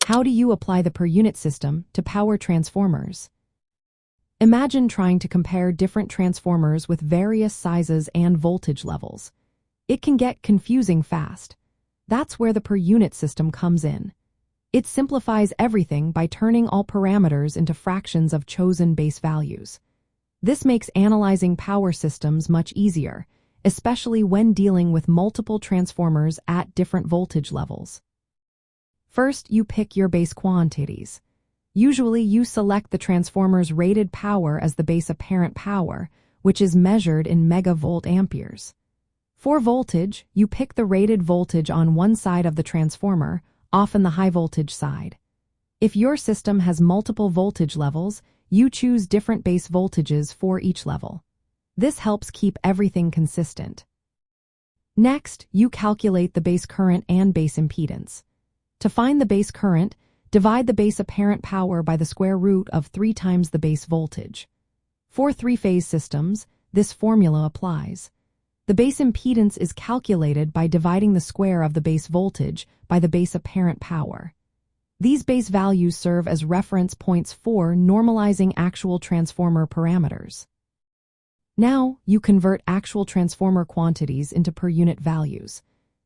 How do you apply the per-unit system to power transformers? Imagine trying to compare different transformers with various sizes and voltage levels. It can get confusing fast. That's where the per-unit system comes in. It simplifies everything by turning all parameters into fractions of chosen base values. This makes analyzing power systems much easier, especially when dealing with multiple transformers at different voltage levels. First, you pick your base quantities. Usually, you select the transformer's rated power as the base apparent power, which is measured in megavolt amperes. For voltage, you pick the rated voltage on one side of the transformer, often the high voltage side. If your system has multiple voltage levels, you choose different base voltages for each level. This helps keep everything consistent. Next, you calculate the base current and base impedance. To find the base current, divide the base apparent power by the square root of 3 times the base voltage. For three-phase systems, this formula applies. The base impedance is calculated by dividing the square of the base voltage by the base apparent power. These base values serve as reference points for normalizing actual transformer parameters. Now, you convert actual transformer quantities into per-unit values.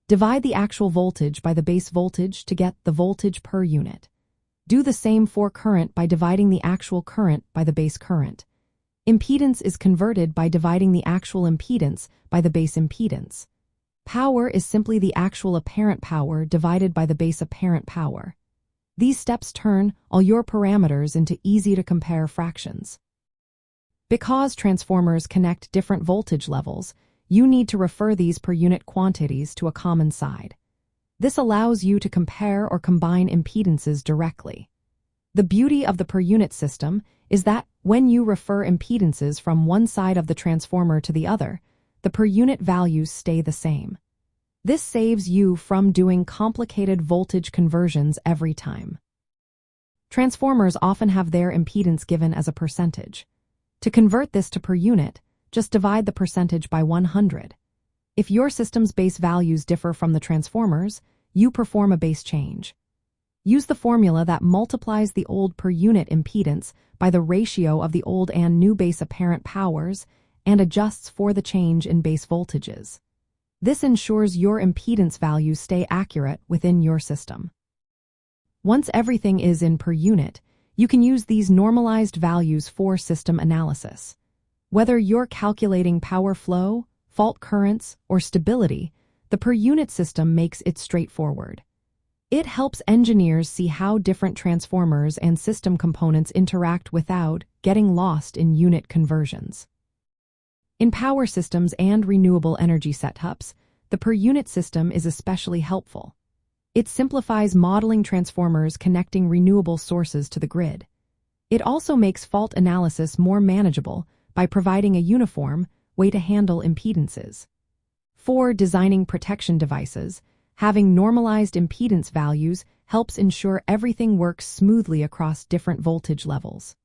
Divide the actual voltage by the base voltage to get the voltage per unit. Do the same for current by dividing the actual current by the base current. Impedance is converted by dividing the actual impedance by the base impedance. Power is simply the actual apparent power divided by the base apparent power. These steps turn all your parameters into easy-to-compare fractions. Because transformers connect different voltage levels, you need to refer these per-unit quantities to a common side. This allows you to compare or combine impedances directly. The beauty of the per-unit system is that when you refer impedances from one side of the transformer to the other, the per-unit values stay the same. This saves you from doing complicated voltage conversions every time. Transformers often have their impedance given as a percentage. To convert this to per unit, just divide the percentage by 100. If your system's base values differ from the transformers, you perform a base change. Use the formula that multiplies the old per unit impedance by the ratio of the old and new base apparent powers and adjusts for the change in base voltages. This ensures your impedance values stay accurate within your system. Once everything is in per unit, you can use these normalized values for system analysis. Whether you're calculating power flow, fault currents, or stability, the per-unit system makes it straightforward. It helps engineers see how different transformers and system components interact without getting lost in unit conversions. In power systems and renewable energy setups, the per-unit system is especially helpful. It simplifies modeling transformers connecting renewable sources to the grid. It also makes fault analysis more manageable by providing a uniform way to handle impedances. For designing protection devices, having normalized impedance values helps ensure everything works smoothly across different voltage levels.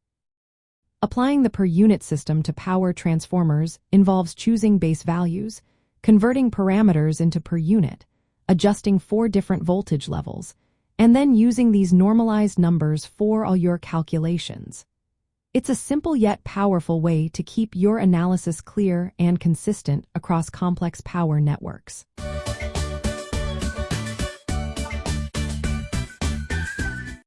Applying the per-unit system to power transformers involves choosing base values, converting parameters into per unit, adjusting for different voltage levels, and then using these normalized numbers for all your calculations. It's a simple yet powerful way to keep your analysis clear and consistent across complex power networks.